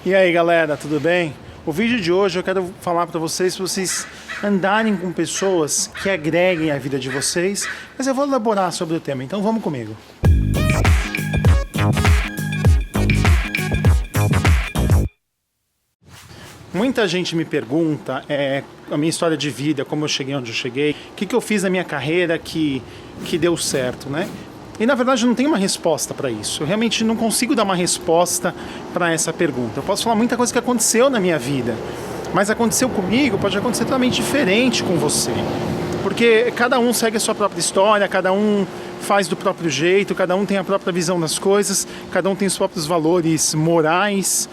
E aí galera, tudo bem? O vídeo de hoje eu quero falar para vocês andarem com pessoas que agreguem a vida de vocês, mas eu vou elaborar sobre o tema, então vamos comigo. Muita gente me pergunta a minha história de vida, como eu cheguei onde eu cheguei, o que eu fiz na minha carreira que deu certo, né? E na verdade eu não tenho uma resposta para isso. Eu realmente não consigo dar uma resposta para essa pergunta. Eu posso falar muita coisa que aconteceu na minha vida, mas aconteceu comigo, pode acontecer totalmente diferente com você. Porque cada um segue a sua própria história, cada um faz do próprio jeito, cada um tem a própria visão das coisas, cada um tem os próprios valores morais.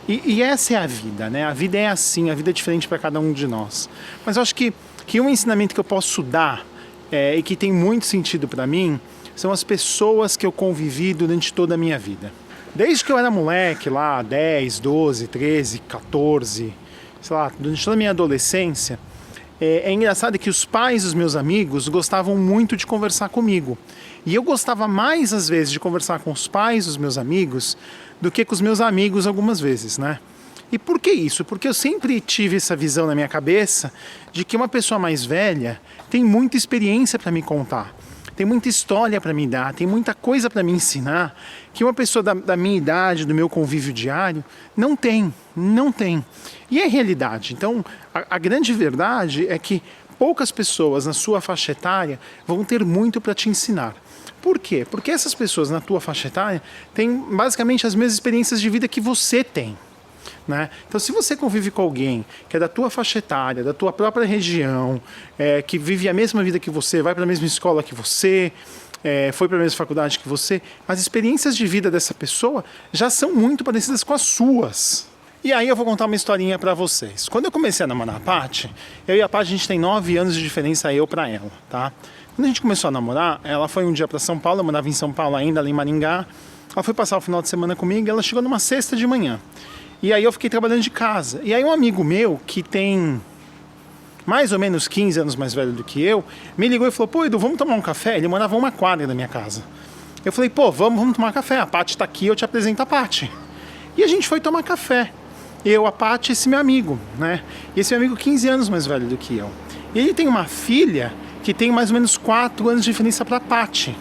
E essa é a vida, né? A vida é assim, a vida é diferente para cada um de nós. Mas eu acho que um ensinamento que eu posso dar e que tem muito sentido para mim são as pessoas que eu convivi durante toda a minha vida. Desde que eu era moleque, lá 10, 12, 13, 14, sei lá, durante toda a minha adolescência, é engraçado que os pais dos meus amigos gostavam muito de conversar comigo. E eu gostava mais, às vezes, de conversar com os pais dos meus amigos do que com os meus amigos algumas vezes, né? E por que isso? Porque eu sempre tive essa visão na minha cabeça de que uma pessoa mais velha tem muita experiência para me contar. Tem muita história para me dar, tem muita coisa para me ensinar que uma pessoa da minha idade, do meu convívio diário, não tem. E é realidade. Então, a grande verdade é que poucas pessoas na sua faixa etária vão ter muito para te ensinar. Por quê? Porque essas pessoas na tua faixa etária têm basicamente as mesmas experiências de vida que você tem. Né? Então, se você convive com alguém que é da tua faixa etária, da tua própria região, que vive a mesma vida que você, vai para a mesma escola que você, foi para a mesma faculdade que você, as experiências de vida dessa pessoa já são muito parecidas com as suas. E aí eu vou contar uma historinha para vocês. Quando eu comecei a namorar a Paty, eu e a Paty, a gente tem 9 anos de diferença eu para ela, tá? Quando a gente começou a namorar, ela foi um dia para São Paulo, eu morava em São Paulo ainda, ali em Maringá. Ela foi passar o final de semana comigo e ela chegou numa sexta de manhã. E aí eu fiquei trabalhando de casa. E aí um amigo meu, que tem mais ou menos 15 anos mais velho do que eu, me ligou e falou, pô, Edu, vamos tomar um café? Ele morava a uma quadra da minha casa. Eu falei, pô, vamos tomar café. A Paty tá aqui, eu te apresento a Paty. E a gente foi tomar café. Eu, a Paty e esse meu amigo, né? E esse meu amigo 15 anos mais velho do que eu. E ele tem uma filha que tem mais ou menos 4 anos de diferença pra Paty.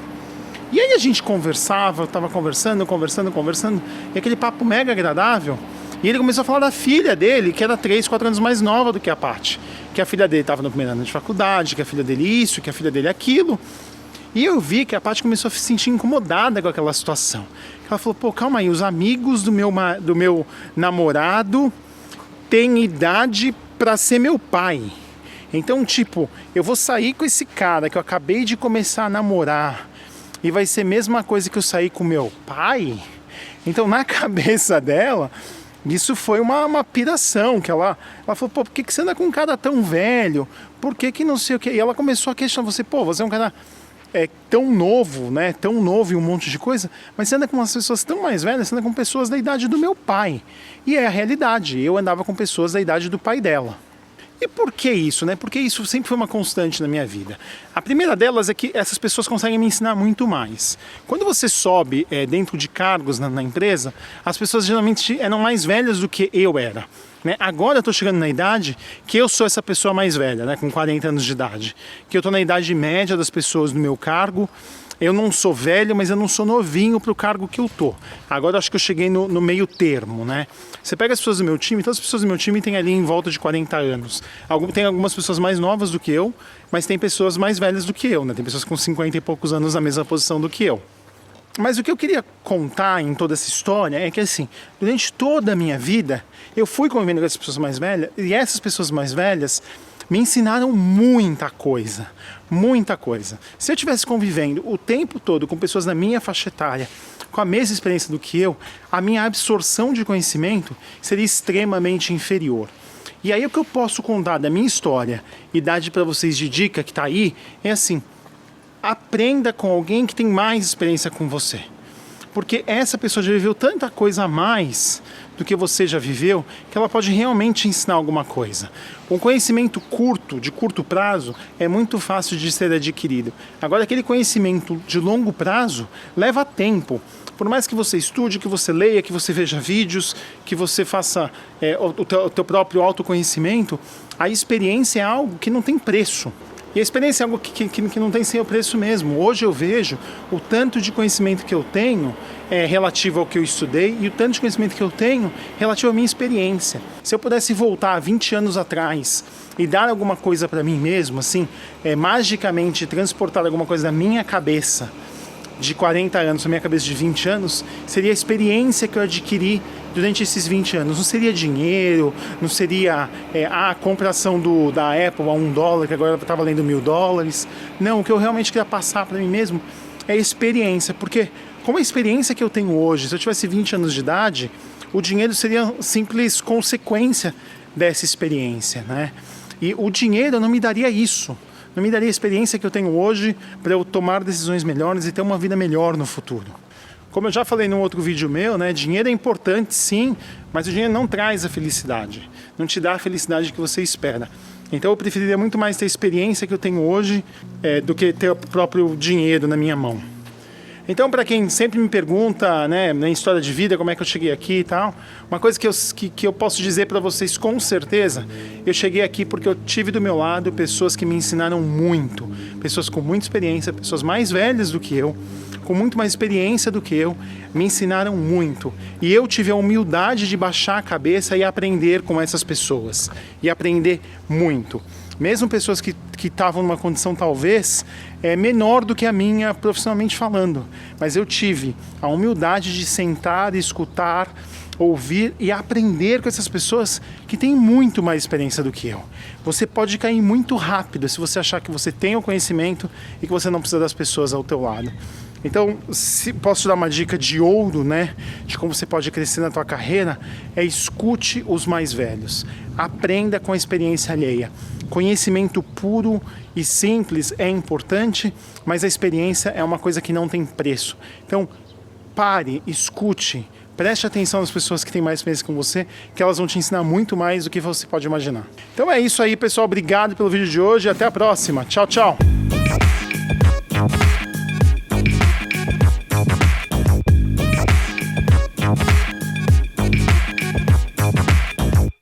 E aí a gente conversava, eu tava conversando, e aquele papo mega agradável. E ele começou a falar da filha dele, que era 3, 4 anos mais nova do que a Paty. Que a filha dele estava no primeiro ano de faculdade, que a filha dele isso, que a filha dele aquilo. E eu vi que a Paty começou a se sentir incomodada com aquela situação. Ela falou, pô, calma aí, os amigos do meu namorado têm idade para ser meu pai. Então, tipo, eu vou sair com esse cara que eu acabei de começar a namorar e vai ser a mesma coisa que eu sair com meu pai? Então, na cabeça dela, isso foi uma piração, que ela falou, pô, por que você anda com um cara tão velho? Por que não sei o quê? E ela começou a questionar você, pô, você é um cara tão novo, né? Tão novo e um monte de coisa, mas você anda com umas pessoas tão mais velhas, você anda com pessoas da idade do meu pai. E é a realidade, eu andava com pessoas da idade do pai dela. E por que isso, né? Porque isso sempre foi uma constante na minha vida. A primeira delas é que essas pessoas conseguem me ensinar muito mais. Quando você sobe dentro de cargos na empresa, as pessoas geralmente eram mais velhas do que eu era. Né? Agora eu estou chegando na idade que eu sou essa pessoa mais velha, né? Com 40 anos de idade. Que eu estou na idade média das pessoas no meu cargo. Eu não sou velho, mas eu não sou novinho para o cargo que eu tô. Agora eu acho que eu cheguei no meio termo, né? Você pega as pessoas do meu time, todas as pessoas do meu time têm ali em volta de 40 anos. Tem algumas pessoas mais novas do que eu, mas tem pessoas mais velhas do que eu, né? Tem pessoas com 50 e poucos anos na mesma posição do que eu. Mas o que eu queria contar em toda essa história é que, assim, durante toda a minha vida, eu fui convivendo com essas pessoas mais velhas, e essas pessoas mais velhas me ensinaram muita coisa. Se eu estivesse convivendo o tempo todo com pessoas da minha faixa etária, com a mesma experiência do que eu, a minha absorção de conhecimento seria extremamente inferior. E aí o que eu posso contar da minha história e dar para vocês de dica que está aí, é assim, aprenda com alguém que tem mais experiência com você. Porque essa pessoa já viveu tanta coisa a mais do que você já viveu, que ela pode realmente ensinar alguma coisa. Um conhecimento curto, de curto prazo, é muito fácil de ser adquirido. Agora, aquele conhecimento de longo prazo leva tempo. Por mais que você estude, que você leia, que você veja vídeos, que você faça o teu próprio autoconhecimento, a experiência é algo que não tem preço. E a experiência é algo que não tem seu preço mesmo. Hoje eu vejo o tanto de conhecimento que eu tenho relativo ao que eu estudei e o tanto de conhecimento que eu tenho relativo à minha experiência. Se eu pudesse voltar 20 anos atrás e dar alguma coisa para mim mesmo, assim, magicamente transportar alguma coisa da minha cabeça de 40 anos para minha cabeça de 20 anos, seria a experiência que eu adquiri durante esses 20 anos. Não seria dinheiro, não seria a compração da Apple a $1, que agora está valendo $1.000. Não, o que eu realmente queria passar para mim mesmo é a experiência, porque como a experiência que eu tenho hoje, se eu tivesse 20 anos de idade, o dinheiro seria simples consequência dessa experiência, né? E o dinheiro não me daria isso. Não me daria a experiência que eu tenho hoje para eu tomar decisões melhores e ter uma vida melhor no futuro. Como eu já falei num outro vídeo meu, né, dinheiro é importante sim, mas o dinheiro não traz a felicidade. Não te dá a felicidade que você espera. Então eu preferiria muito mais ter a experiência que eu tenho hoje do que ter o próprio dinheiro na minha mão. Então, para quem sempre me pergunta, né, na história de vida, como é que eu cheguei aqui e tal, uma coisa que eu posso dizer para vocês com certeza, eu cheguei aqui porque eu tive do meu lado pessoas que me ensinaram muito, pessoas com muita experiência, pessoas mais velhas do que eu, com muito mais experiência do que eu, me ensinaram muito. E eu tive a humildade de baixar a cabeça e aprender com essas pessoas, e aprender muito. Mesmo pessoas que estavam numa condição talvez menor do que a minha profissionalmente falando, mas eu tive a humildade de sentar, escutar, ouvir e aprender com essas pessoas que têm muito mais experiência do que eu. Você pode cair muito rápido se você achar que você tem o conhecimento e que você não precisa das pessoas ao teu lado. Então, se posso te dar uma dica de ouro, né, de como você pode crescer na tua carreira, escute os mais velhos. Aprenda com a experiência alheia. Conhecimento puro e simples é importante, mas a experiência é uma coisa que não tem preço. Então, pare, escute, preste atenção nas pessoas que têm mais experiência com você, que elas vão te ensinar muito mais do que você pode imaginar. Então é isso aí, pessoal. Obrigado pelo vídeo de hoje e até a próxima. Tchau, tchau!